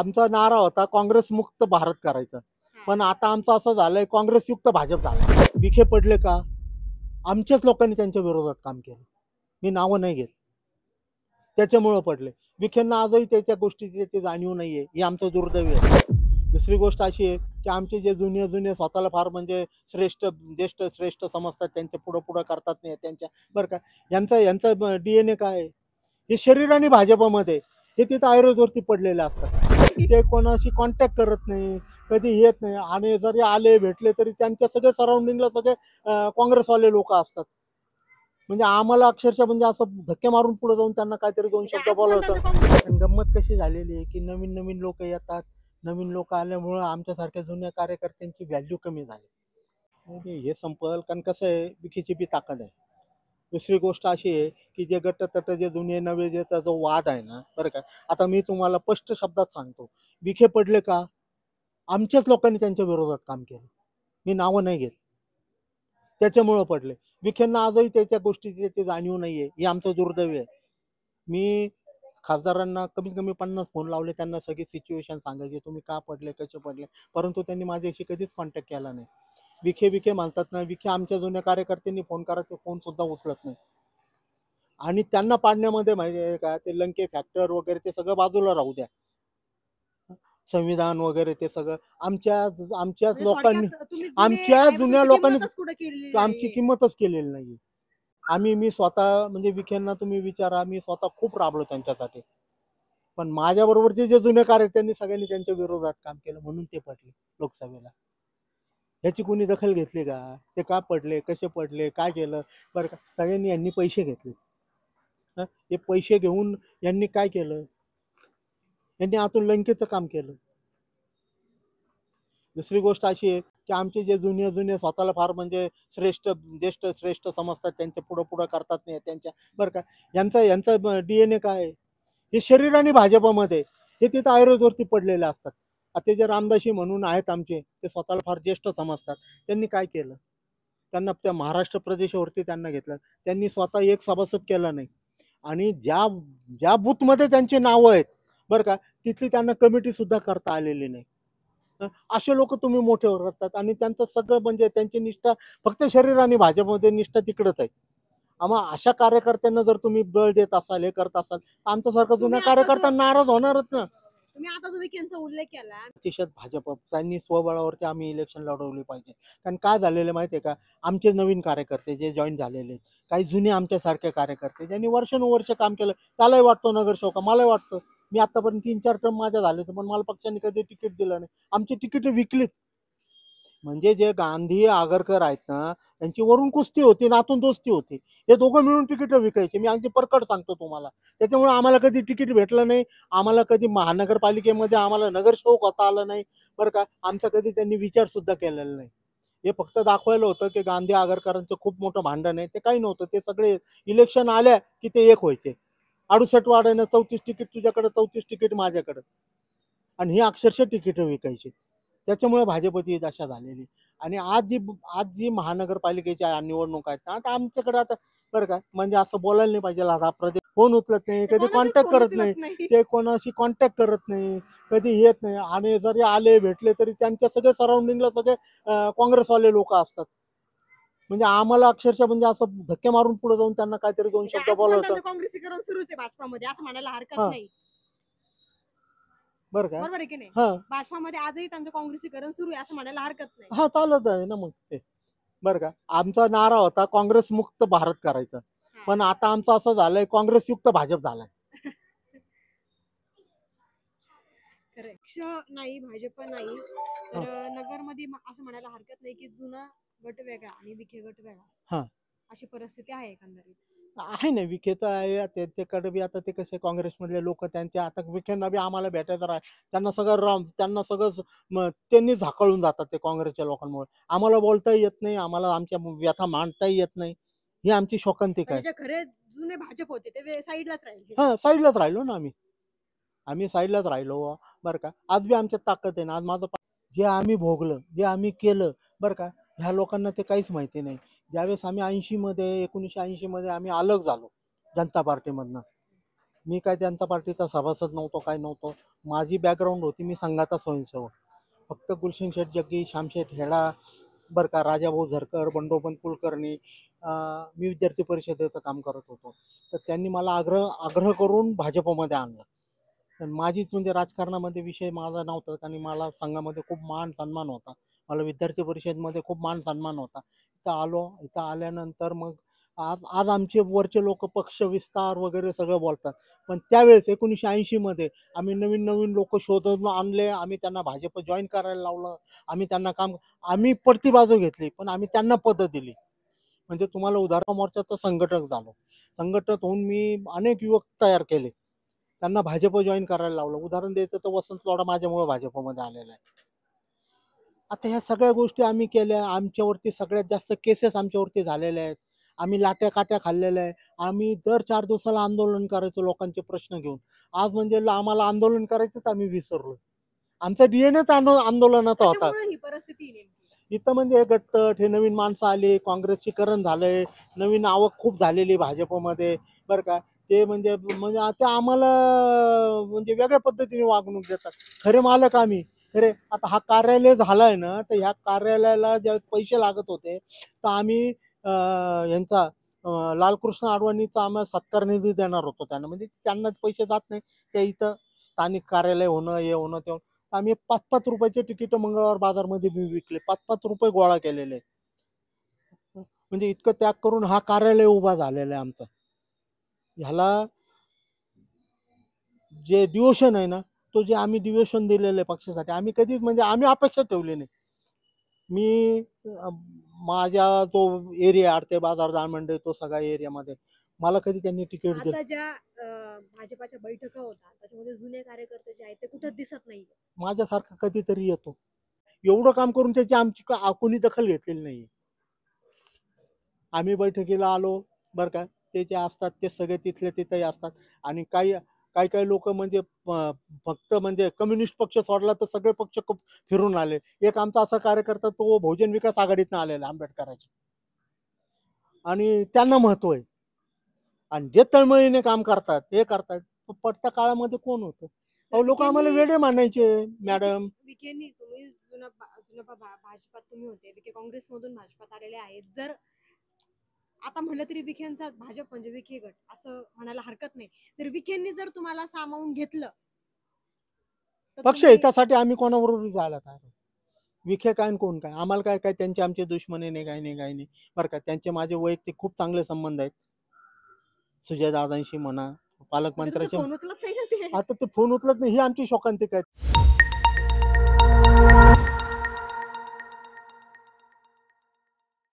आमचा नारा होता काँग्रेस मुक्त भारत करायचा. पण आता आमचं असं झालंय काँग्रेस युक्त भाजप झालं. विखे पडले का? आमच्याच लोकांनी त्यांच्या विरोधात काम केलं. मी नावं नाही घेत. त्याच्यामुळं पडले. विखेंना आजही त्याच्या गोष्टीची त्याची जाणीव नाहीये. हे आमचं दुर्दैव आहे. दुसरी गोष्ट अशी आहे की आमचे जे जुने स्वतःला फार म्हणजे ज्येष्ठ श्रेष्ठ समजतात, त्यांच्या पुढं करतात नाही त्यांच्या बरं का. यांचा DNA काय आहे? हे शरीर आणि भाजपमध्ये हे तिथं आयुर्वेदवरती पडलेले असतात. ते कोणाशी कॉन्टॅक्ट करत नाही, कधी येत नाही आणि जरी आले भेटले तरी त्यांच्या सगळे सराउंडिंगला सगळे काँग्रेसवाले लोक असतात. म्हणजे आम्हाला अक्षरशः म्हणजे असं धक्के मारून पुढे जाऊन त्यांना काहीतरी दोन शब्द बोलावतं. गंमत कशी झालेली आहे की नवीन लोक येतात. नवीन लोक आल्यामुळं आमच्यासारख्या जुन्या कार्यकर्त्यांची व्हॅल्यू कमी झाली. म्हणजे हे संपल, कारण कसं आहे विखेची बी ताकद आहे. दुसरी गोष्ट अशी आहे की जे गट-तट जे जुने नवे जे जो वाद आहे ना, बरं का. आता मी तुम्हाला स्पष्ट शब्दात सांगतो, विखे पडले का? आमच्याच लोकांनी त्यांच्या विरोधात काम केलं. मी नावं नाही घेत. त्याच्यामुळं पडले. विखेंना आजही त्याच्या गोष्टीची त्याची जाणीव नाहीये. हे आमचं दुर्दैव आहे. मी खासदारांना कमीत कमी 50 फोन लावले, त्यांना सगळी सिच्युएशन सांगायची, तुम्ही का पडले, कसे पडले, परंतु त्यांनी माझ्याशी कधीच कॉन्टॅक्ट केला नाही. विखे म्हणतात ना, विखे आमच्या जुन्या कार्यकर्त्यांनी फोन करा, ते फोन सुद्धा उचलत नाही. आणि त्यांना पाडण्यामध्ये माहिती आहे का, ते लंके फॅक्टर वगैरे ते सगळं बाजूला राहू द्या. संविधान वगैरे ते सगळं आमच्याच लोकांनी, आमच्या जुन्या लोकांनी आमची किंमतच केलेली नाही. मी स्वतः म्हणजे विखेंना तुम्ही विचारा, मी स्वतः खूप राबलो त्यांच्यासाठी. पण माझ्याबरोबरचे जे जुने कार्यकर्त्यांनी सगळ्यांनी त्यांच्या विरोधात काम केलं म्हणून ते पडले लोकसभेला. ह्याची कोणी दखल घेतली का? ते का पडले, कसे पडले, काय केलं, बरं का. सगळ्यांनी यांनी पैसे घेतले. हे पैसे घेऊन यांनी काय केलं? यांनी आतून लंकेचं काम केलं. दुसरी गोष्ट अशी आहे की आमचे जे जुने स्वतःला फार म्हणजे ज्येष्ठ श्रेष्ठ समजतात, त्यांच्या पुढं करतात नाही त्यांच्या बरं का. यांचा DNA काय आहे? हे शरीर आणि भाजपमध्ये हे तिथं आयुर्वेदवरती पडलेले असतात. आता जे रामदासी म्हणून आहेत आमचे, ते स्वतःला फार ज्येष्ठ समजतात. त्यांनी काय केलं? त्यांना त्या महाराष्ट्र प्रदेशावरती त्यांना घेतलं. त्यांनी स्वतः एक सभासद केला नाही. आणि ज्या बूथमध्ये त्यांची नावं आहेत बरं का, तिथली त्यांना कमिटी सुद्धा करता आलेली नाही. असे लोक तुम्ही मोठे करतात आणि त्यांचं सगळं म्हणजे त्यांची निष्ठा फक्त शरीर आणि भाजपमध्ये निष्ठा तिकडच आहे. आम्हा अशा कार्यकर्त्यांना जर तुम्ही बळ देत असाल, हे करत असाल, आमच्यासारखा जुन्या कार्यकर्ता नाराज होणारच ना. तुम्ही आता जो विखेंचा उल्लेख केला, प्रतिशत भाजप त्यांनी स्वबळावरती आम्ही इलेक्शन लढवली पाहिजे. कारण काय झालेलं माहितीये का, आमचे नवीन कार्यकर्ते जे जॉईन झालेले, काही जुने आमच्यासारखे कार्यकर्ते ज्यांनी वर्षानुवर्ष काम केलं, त्यालाही वाटतो नगरसेवक, मलाही वाटतं. मी आतापर्यंत 3-4 टर्म माझ्या झाले, पण मला पक्षाने कधी तिकीट दिलं नाही. आमची तिकीट विकलीत. म्हणजे जे गांधी आगरकर आहेत ना, त्यांची वरून कुस्ती होती ना आतून दोस्ती होती. हे दोघं मिळून तिकीट विकायचे. मी अगदी परकट सांगतो तुम्हाला. त्याच्यामुळे आम्हाला कधी तिकीट भेटलं नाही. आम्हाला कधी महानगरपालिकेमध्ये आम्हाला नगरसेवक होता आलं नाही बरं का. आमचा कधी त्यांनी विचार सुद्धा केलेला नाही. हे फक्त दाखवायला होतं की गांधी आगरकरांचं खूप मोठं भांडण आहे. ते काही नव्हतं. ते सगळे इलेक्शन आल्या की ते एक व्हायचे. 68 वार्डानं 34 तिकीट तुझ्याकडे, 34 तिकीट माझ्याकडे. आणि ही अक्षरशः तिकीट विकायची. त्याच्यामुळे भाजपची दशा झालेली. आणि आज जी महानगरपालिकेच्या निवडणूक आहेत ना, आता आमच्याकडे आता बरं का, म्हणजे असं बोलायला नाही पाहिजे, आता प्रदेश फोन उचलत नाही, कधी कॉन्टॅक्ट करत नाही, ते कोणाशी कॉन्टॅक्ट करत नाही, कधी येत नाही आणि जरी आले भेटले तरी त्यांच्या सगळे सराउंडिंगला सगळे काँग्रेसवाले लोक असतात. म्हणजे आम्हाला अक्षरशः म्हणजे असं धक्के मारून पुढे जाऊन त्यांना काहीतरी दोन शब्द बोलावतं. काँग्रेसीकरण सुरूच आहे भाजपामध्ये, असं म्हणायला हरकत हा. नाही. बरं का, बरोबर आहे की नाही? हा भाजपामध्ये आजही त्यांचं काँग्रेसीकरण सुरू आहे, असं म्हणायला हरकत नाही. हा चालत आहे ना मग ते. बरं का, आमचा नारा होता काँग्रेस मुक्त भारत करायचा. पण आता आमचं असं झालंय काँग्रेस युक्त भाजप झालाय. पक्ष नाही, भाजप नाही, तर नगरमध्ये असं म्हणायला हरकत नाही की जुना गट वेगळा आणि विखे गट वेगळा, हा अशी परिस्थिती आहे एकंदरीत. आहे ना, विखेचं आहे त्याच्याकडे बी. आता ते कसे काँग्रेसमधले लोक त्यांचे आता विखेंना बी आम्हाला भेटायचं राह, त्यांना सगळं त्यांनी झाकळून जातात ते काँग्रेसच्या लोकांमुळे. आम्हाला बोलताही येत नाही, आम्हाला आमच्या व्यथा मांडताही येत नाही. ही आमची शोकांतिका आहे. खरे जुने भाजप होते ते साईडलाच राहिले. हा, साईडलाच राहिलो ना आम्ही साईडलाच राहिलो बरं का. आज बी आमच्यात ताकद आहे ना. आज माझं जे आम्ही भोगलं, जे आम्ही केलं बरं का, ह्या लोकांना ते काहीच माहिती नाही. ज्यावेळेस आम्ही 1980 मध्ये आम्ही अलग झालो जनता पार्टीमधनं, मी काय जनता पार्टीचा सभासद नव्हतो, काय नव्हतो. माझी बॅकग्राऊंड होती, मी संघाचा स्वयंसेवक. फक्त गुलशन शेठ जग्गी, श्यामशेठ हेडा, बरं का, राजाभाऊ झरकर, बंडोपंत कुलकर्णी, मी विद्यार्थी परिषदेचं काम करत होतो. तर त्यांनी मला आग्रह करून भाजपमध्ये आणलं. पण माझीच म्हणजे राजकारणामध्ये विषय माझा नव्हता आणि मला संघामध्ये खूप मान सन्मान होता. मला विद्यार्थी परिषदेमध्ये खूप मान सन्मान होता. इथं आलो, इथं आल्यानंतर मग आज आज आमचे वरचे लोक पक्ष विस्तार वगैरे सगळं बोलतात. पण त्यावेळेस 1980 मध्ये आम्ही नवीन नवीन लोक शोधून आणले. आम्ही त्यांना भाजप जॉईन करायला लावलं. आम्ही पडती बाजू घेतली, पण आम्ही त्यांना पदं दिली. म्हणजे तुम्हाला उदाहरण, मोर्चाचा संघटक झालो. संघटक होऊन मी अनेक युवक तयार केले. त्यांना भाजप जॉईन करायला लावलं. उदाहरण द्यायचं तर वसंत लोढा माझ्यामुळे भाजपमध्ये आलेला आहे. आता ह्या सगळ्या गोष्टी आम्ही केल्या. आमच्यावरती सगळ्यात जास्त केसेस आमच्यावरती झालेल्या आहेत. आम्ही लाट्या-काट्या खाल्लेल्या आहे. आम्ही दर 4 दिवसाला आंदोलन करायचो लोकांचे प्रश्न घेऊन. आज म्हणजे आम्हाला आंदोलन करायचंच आम्ही विसरलो. आमचा डीएनएच आंदोलनाचा होता. कशामुळे ही परिस्थिती नेमकी? इथं म्हणजे हे गटतट, हे नवीन माणसं आली, काँग्रेसीकरण झालंय, नवीन आवक खूप झालेली भाजपमध्ये, बरं का. ते म्हणजे म्हणजे ते आम्हाला म्हणजे वेगळ्या पद्धतीने वागणूक देतात. खरे मालक आम्ही. खरे आता हा कार्यालय झालाय ना, तर ह्या कार्यालयाला ज्यावेळेस पैसे लागत होते, तर आम्ही यांचा लालकृष्ण अडवाणीचा आम्हाला सत्कार निधी देणार होतो त्यांना. म्हणजे त्यांना पैसे जात नाही. ते इथं स्थानिक कार्यालय होणं, हे होणं, ते होणं. आम्ही 5-5 रुपयाचे तिकीट मंगळवार बाजारमध्ये मी विकले. 5-5 रुपये गोळा केलेले आहेत. म्हणजे इतकं त्याग करून हा कार्यालय उभा झालेला आहे आमचा. ह्याला जे डिवोशन आहे ना, तो जे आम्ही डिवोशन दिलेलं आहे पक्षासाठी, आम्ही कधीच म्हणजे आम्ही अपेक्षा ठेवली नाही. मी माझ्या जो एरिया आडते बाजार, जाळमंडी, तो सगळ्या एरियामध्ये मला कधी त्यांनी तिकीट दिलं. आता ज्या भाजपाच्या बैठका होतात त्याच्यामध्ये जुने कार्यकर्ते जे आहेत ते कुठंच दिसत नाही. माझ्यासारखा कधीतरी येतो. एवढं काम करून त्याची आमची कोणी दखल घेतलेली नाही. आम्ही बैठकीला आलो, बरं का, ते जे असतात ते सगळे तिथले तिथेही असतात. आणि काही काही लोक म्हणजे फक्त म्हणजे कम्युनिस्ट पक्ष सोडला तर सगळे पक्ष फिरून आले. एक आमचा असा कार्यकर्ता, तो बहुजन विकास आघाडीतनं आलेला आंबेडकरांच्या, आणि त्यांना महत्व आहे. आणि जे तळमळीने काम करतात, हे करतात, पडत्या काळामध्ये कोण होतं? अहो, लोक आम्हाला वेडे मानायचे, मॅडम. विखेंनी तुम्ही भाजपात तुम्ही होते, विखे काँग्रेसमधून भाजपात आलेले आहेत. जर आता म्हणलं तरी विखेंचाच भाजप म्हणजे विखे गट असं म्हणायला हरकत नाही. जर विखेंनी जर तुम्हाला सामावून घेतलं तर पक्ष तुम्ही हितासाठी आम्ही कोणाबरोबर जायला तयार आहोत. विखे काय आणि कोण काय, आम्हाला काय काय त्यांचे आमचे दुश्मनी नाही, काही नाही, काही नाही, बरं का. त्यांचे माझे वैयक्तिक खूप चांगले संबंध आहेत. सुजयदादांशी म्हणा, म्हणजे तुमचे पालकमंत्र्याचे. फोन उचलत नाही ना ते. आता ते फोन उचलत नाही, ही आमची शोकांतिका आहे.